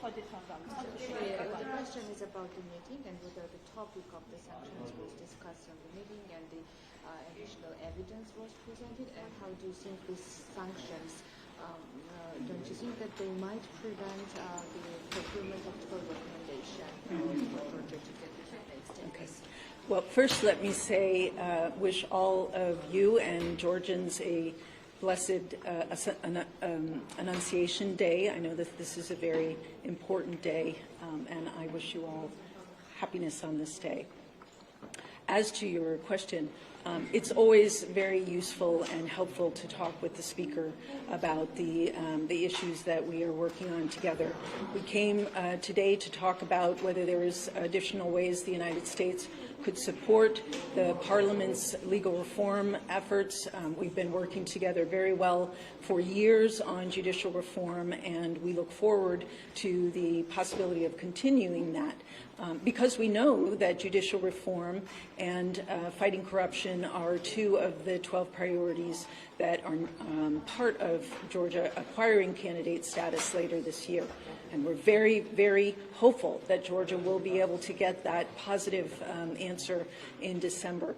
The question is about the meeting and whether the topic of the sanctions was discussed on the meeting and the additional evidence was presented, and how do you think these sanctions, don't you think that they might prevent the fulfillment of the recommendation for Georgia to get the United States? Well, first let me say, wish all of you and Georgians a blessed Annunciation Day. I know that this is a very important day, and I wish you all happiness on this day. As to your question, it's always very useful and helpful to talk with the Speaker about the issues that we are working on together. We came today to talk about whether there is additional ways the United States could support the Parliament's legal reform efforts. We've been working together very well for years on judicial reform, and we look forward to the possibility of continuing that. Because we know that judicial reform and fighting corruption are two of the 12 priorities that are part of Georgia acquiring candidate status later this year. And we're very, very hopeful that Georgia will be able to get that positive answer in December.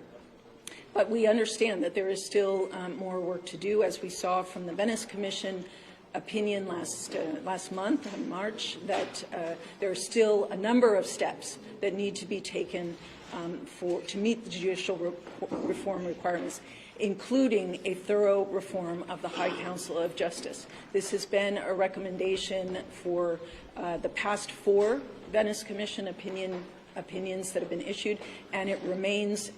But we understand that there is still more work to do, as we saw from the Venice Commission opinion last month in March, that there are still a number of steps that need to be taken to meet the judicial reform requirements, including a thorough reform of the High Council of Justice. This has been a recommendation for the past 4 Venice Commission opinions that have been issued, and it remains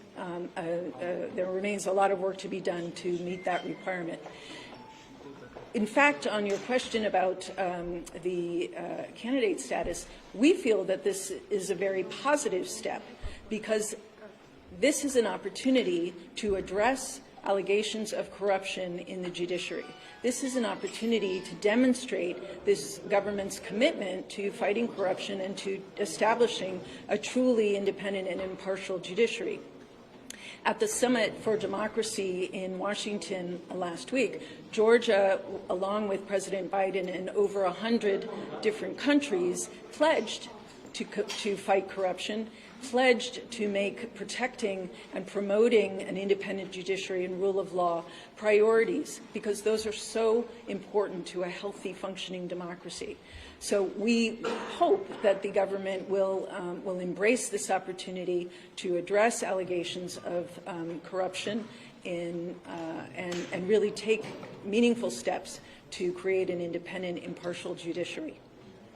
there remains a lot of work to be done to meet that requirement. In fact, on your question about the candidate status, we feel that this is a very positive step, because this is an opportunity to address allegations of corruption in the judiciary. This is an opportunity to demonstrate this government's commitment to fighting corruption and to establishing a truly independent and impartial judiciary. At the Summit for Democracy in Washington last week, Georgia, along with President Biden and over 100 different countries, pledged to fight corruption, pledged to make protecting and promoting an independent judiciary and rule of law priorities, because those are so important to a healthy, functioning democracy. So we hope that the government will embrace this opportunity to address allegations of corruption and really take meaningful steps to create an independent, impartial judiciary.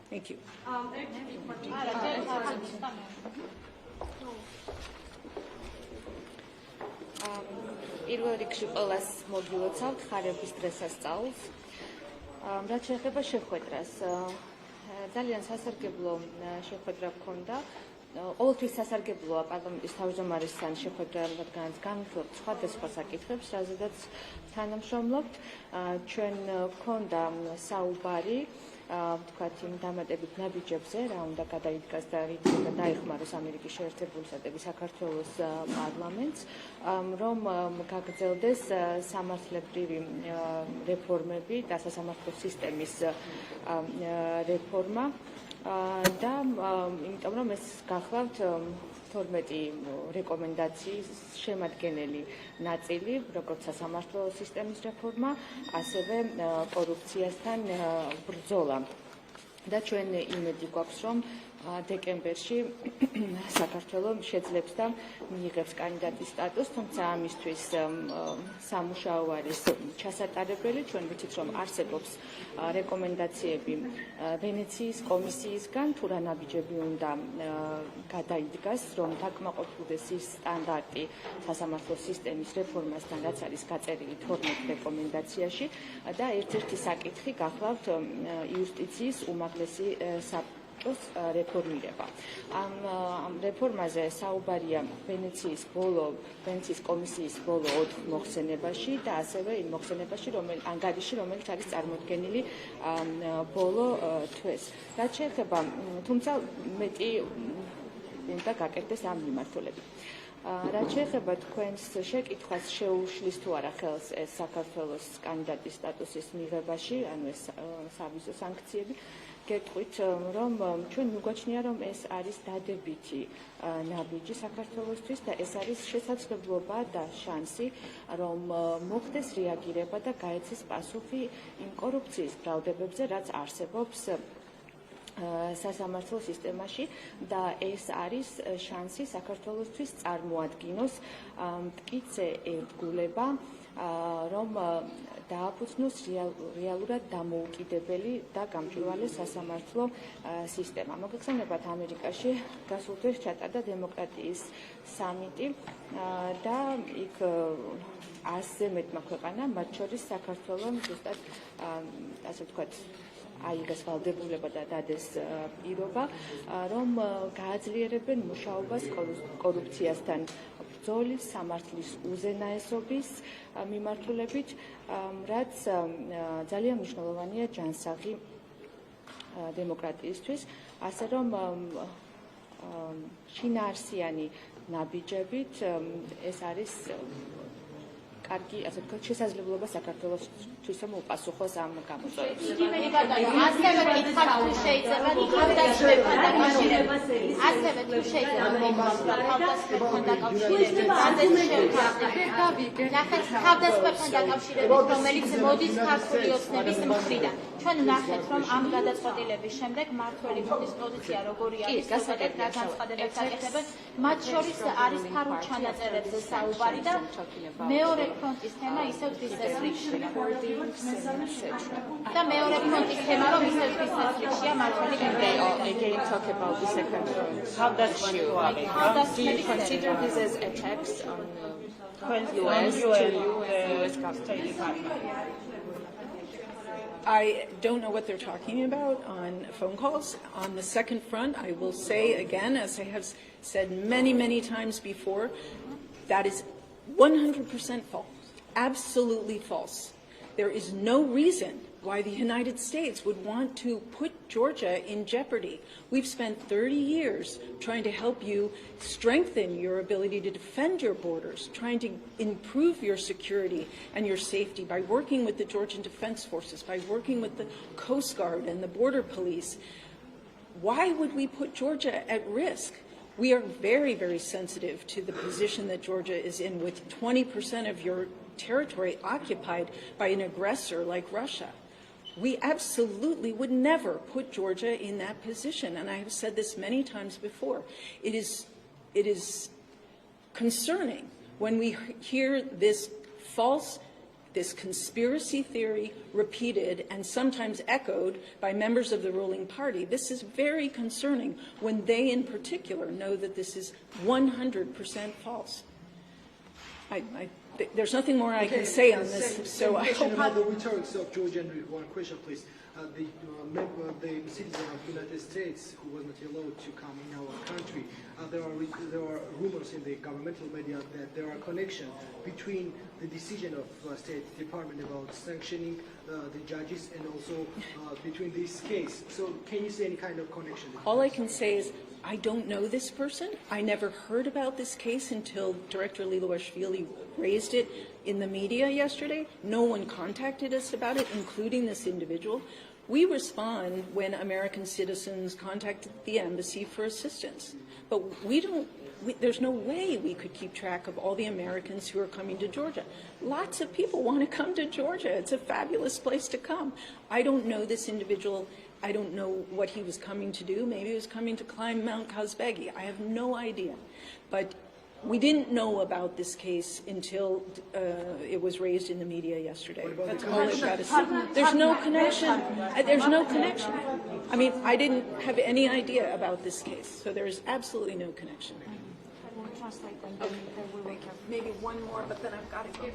Thank you. პირველ რიგში ყველას მოგილოცავთ ხარების დღესასწაულს. რაც შეეხება შეხვედრას, ძალიან სასარგებლო შეხვედრა გქონდა. ყოველთვის სასარგებლოა პარლამენტის თავმჯდომარესთან შეხვედრა, რადგანაც განვიხილავთ სხვადასხვა საკითხებს, რაზედაც თანამშრომლობთ. ჩვენ გქონდა საუბარი ვთქვათ, იმ დამატებით ნაბიჯებზე, რა უნდა გადაიდგას და რით უნდა დაეხმაროს ამერიკის შეერთებული შტატები საქართველოს პარლამენტს, რომ გაგრძელდეს სამართლებრივი რეფორმები და სასამართლო სისტემის რეფორმა და იმიტომ რომ ეს გახლავთ 12 რეკომენდაციის შემადგენელი ნაწილი, როგორც სასამართლო სისტემის რეფორმა, ასევე კორუფციასთან ბრძოლა. და ჩვენ იმედი გვაქვს, რომ დეკემბერში საქართველოს შეძლებს და მიიღებს კანდიდატის სტატუსს, თუმცა ამისთვის სამუშაო არის ჩასატარებელი. ჩვენ ვიცით, რომ არსებობს რეკომენდაციები ვენეციის კომისიისგან, თუ რა ნაბიჯები უნდა გადაიდგას, რომ დაკმაყოფილდეს ის სტანდარტი სასამართლო სისტემის რეფორმასთან, რაც არის გაწერილი 12 რეკომენდაციაში და ერთ-ერთი საკითხი გახლავთ იუსტიციის უმაღლესი რეფორმირება. ამ რეფორმაზე საუბარია ვენეციის კომისიის ბოლო 4 მოხსენებაში და ასევე იმ მოხსენებაში, ანგარიში, რომელიც არის წარმოდგენილი ბოლო თვეს. რაც შეეხება, თუმცა მეტი უნდა გაკეთდეს ამ მიმართულებით. რაც შეეხება თქვენს შეკითხვას, შეუშლის თუ არა ხელს ეს საქართველოს კანდიდატის სტატუსის მიღებაში, ანუ ეს სავიზო სანქციები, გეტყვით, რომ ჩვენ მიგვაჩნია, რომ ეს არის დადებითი ნაბიჯი საქართველოსთვის და ეს არის შესაძლებლობა და შანსი, რომ მოხდეს რეაგირება და გაეცეს პასუხი იმ კორუფციის ბრალდებებზე, რაც არსებობს სასამართლო სისტემაში და ეს არის შანსი საქართველოსთვის წარმოადგინოს მტკიცე ერთგულება, რომ დააფუძნოს რეალურად დამოუკიდებელი და გამჭვირვალე სასამართლო სისტემა. მოგეხსენებათ, ამერიკაში გასულ დღეს ჩატარდა დემოკრატიის სამიტი და იქ 100-ზე მეტმა ქვეყანამ, მათ შორის საქართველოს ზუსტად ასე ვთქვათ, აიღეს ვალდებულება და დადეს პირობა, რომ გააძლიერებენ მუშაობას კორუფციასთან ბრძოლის, სამართლის უზენაესობის მიმართულებით, რაც ძალიან მნიშვნელოვანია ჯანსაღი დემოკრატიისთვის, ასე რომ შინაარსიანი ნაბიჯებით ეს არის კარგი, ასე ვთქვათ, შესაძლებლობა საქართველოსთვის უპასუხოს ამ გამოწვევებს. ასევე კითხავთ, თუ შეიძლება თავდასხმებთან დაკავშირებით. ასევე თუ შეიძლება თავდასხმებთან დაკავშირებით. ნახეთ, თავდასხმებთან დაკავშირებით, რომელიც მოდის ქართული ოცნების მხრიდან. ჩვენ ვნახეთ, რომ ამ გადაწყვეტილების შემდეგ მმართველი ფონდის პოზიცია როგორი არის, რა განცხადებებს აკეთებენ, მათ შორის არის ფარულ ჩანაწერებზე საუბარი და მეორე ფრონტის თემა ისევ თვის წესრიგშია. და მეორე ფრონტის თემა რომ ისევ თვის წესრიგშია მმართველი Again, talk about the second front. How does do you consider this as attacks on U.S. to U.S. State Department? I don't know what they're talking about on phone calls. On the second front, I will say again, as I have said many, many times before, that is 100% false, absolutely false. There is no reason why the United States would want to put Georgia in jeopardy. We've spent 30 years trying to help you strengthen your ability to defend your borders, trying to improve your security and your safety by working with the Georgian Defense Forces, by working with the Coast Guard and the Border Police. Why would we put Georgia at risk? We are very, very sensitive to the position that Georgia is in, with 20% of your territory occupied by an aggressor like Russia. We absolutely would never put Georgia in that position, and I have said this many times before. It is concerning when we hear this conspiracy theory repeated and sometimes echoed by members of the ruling party. This is very concerning when they in particular know that this is 100% false. There's nothing more I can say on this. So I hope about the rhetorics of Georgian. One question, please. The citizen of the United States who was not allowed to come in our country. There are rumors in the governmental media that there are connections between the decision of State Department about sanctioning the judges and also between this case. So can you say any kind of connection? All I can say is I don't know this person. I never heard about this case until Director Lilashvili raised it in the media yesterday. No one contacted us about it, including this individual. We respond when American citizens contacted the embassy for assistance. But there's no way we could keep track of all the Americans who are coming to Georgia. Lots of people want to come to Georgia. It's a fabulous place to come. I don't know this individual I don't know what he was coming to do. Maybe he was coming to climb Mount Kazbegi. I have no idea. But we didn't know about this case until it was raised in the media yesterday. That's all I've got to say. There's no connection. There's no connection. I mean, I didn't have any idea about this case, so there's absolutely no connection. Maybe one more, but then I've got to go.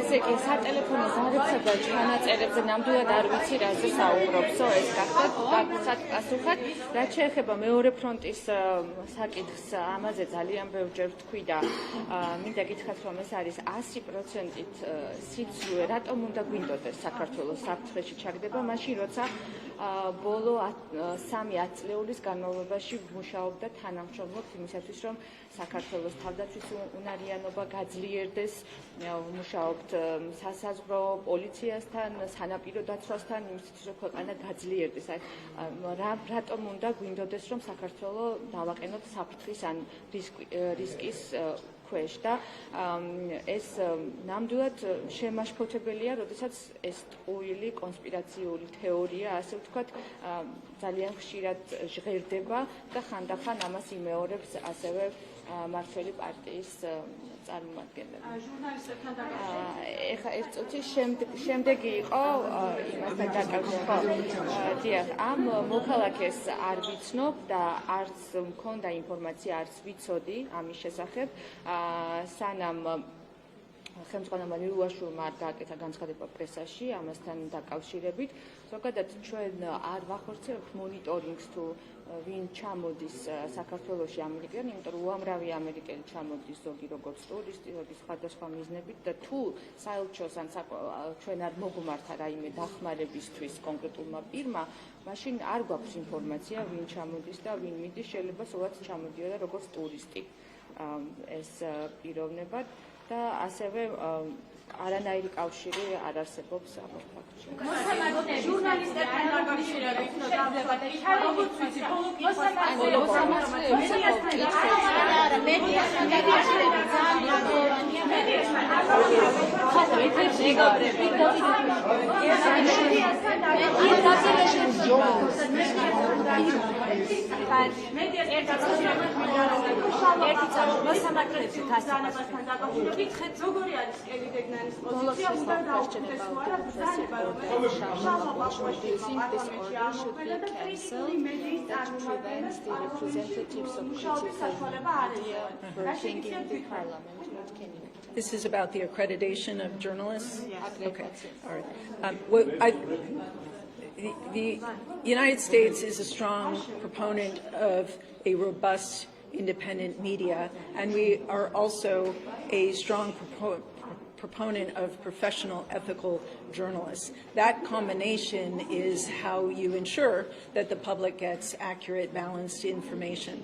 ესე იგი, სატელეფონო ზარებსა და ჩანაწერებზე ნამდვილად არ ვიცი რაზე საუბრობსო, ეს გახდათ პასუხად. რაც შეეხება მეორე ფრონტის საკითხს, ამაზე ძალიან ბევრჯერ ვთქვი და მინდა გითხრათ, რომ ეს არის 100%-ით სიცრუე, რატომ უნდა გვინდოდეს საქართველოს საფრთხეში ჩაგდება, მაშინ როცა ბოლო 3-10 წლეულის განმავლობაში მუშაობდა თანამშრომლობ იმისათვის, რომ საქართველოს თავდაცვის უნარიანობა გაძლიერდეს, მუშაობთ სასაზღვრო პოლიციასთან, სანაპირო დაცვასთან, იმისათვის, რომ ქვეყანა გაძლიერდეს. რატომ უნდა გვინდოდეს, რომ საქართველოს დავაყენოთ საფრთხის ან რისკის ქვეშ და ეს ნამდვილად შემაშფოთებელია, როდესაც ეს ტყუილი კონსპირაციული თეორია, ასე ვთქვათ, ძალიან ხშირად ჟღერდება და ხანდახან ამას იმეორებს ასევე მართველი პარტიის წარმომადგენლები. ეხლა ერთ წუთი შემდეგი იყო იმასთან დაკავშირებით. დიახ, ამ მოქალაქეს არ ვიცნობ და არც მქონდა ინფორმაცია, არც ვიცოდი ამის შესახებ, სანამ ხელმძღვანელმა ლიუაშვილმა არ გააკეთა განცხადება პრესაში ამასთან დაკავშირებით. ზოგადად ჩვენ არ ვახორციელებთ მონიტორინგს თუ ვინ ჩამოდის საქართველოში ამერიკიდან, იმიტომ რომ უამრავი ამერიკელი ჩამოდის, ზოგი როგორც ტურისტი, ზოგი სხვადასხვა მიზნებით და თუ საელჩოს ან ჩვენ არ მოგმართა რაიმე დახმარებისთვის კონკრეტულმა პირმა, მაშინ არ გვაქვს ინფორმაცია ვინ ჩამოდის და ვინ მიდის, შეიძლება სულაც ჩამოდიოდა როგორც ტურისტი ეს პიროვნებად და ასევე არანაირი კავშირი არ არსებობს ამ ფაქტში. ჟურნალისტებთან დაკავშირებით შეიძლება და როგორც ვიცი, მედიასთან დაკავშირებით ძალიან მნიშვნელოვანია მედიასთან როგორი არის კელი დეგნანის პოზიცია უნდა დაუკვირდეს თუ არა This is about the accreditation of journalists? Okay, all right. The United States is a strong proponent of a robust independent media, and we are also a strong proponent of professional ethical journalists. That combination is how you ensure that the public gets accurate, balanced information.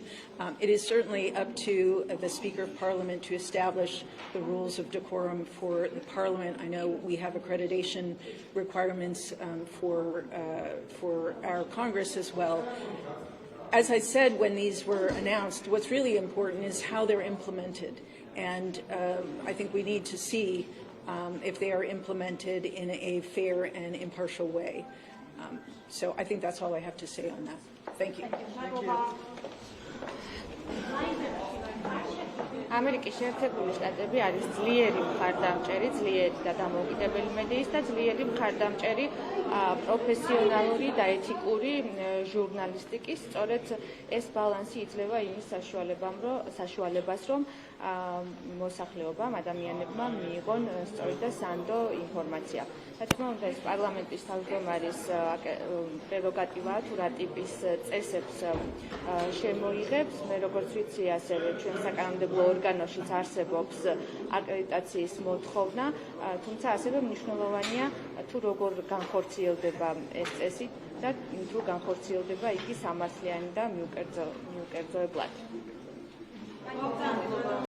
It is certainly up to the Speaker of Parliament to establish the rules of decorum for the Parliament. I know we have accreditation requirements for our Congress as well. As I said when these were announced, what's really important is how they're implemented. And I think we need to see if they are implemented in a fair and impartial way. So I think that's all I have to say on that. Thank you. ამერიკის შეერთებული შტატები არის ძლიერი მხარდამჭერი, ძლიერი და დამოუკიდებელი მედიის და ძლიერი მხარდამჭერი პროფესიონალური და ეთიკური ჟურნალისტიკის. სწორედ ეს ბალანსი იძლევა იმის საშუალებას, რომ მოსახლეობამ, ადამიანებმა მიიღონ სწორი და სანდო ინფორმაცია. რა თქმა უნდა, ეს პარლამენტის თავმჯდომარის პრეროგატივაა თუ რა ტიპის წესებს შემოიღებს. მე როგორც ვიცი, ასევე ჩვენ საკანონმდებლო ორგანოშიც არსებობს აკრედიტაციის მოთხოვნა, თუმცა ასევე მნიშვნელოვანია თუ როგორ განხორციელდება ეს წესი და თუ განხორციელდება იგი სამართლიანი და მიუკერძოებლად.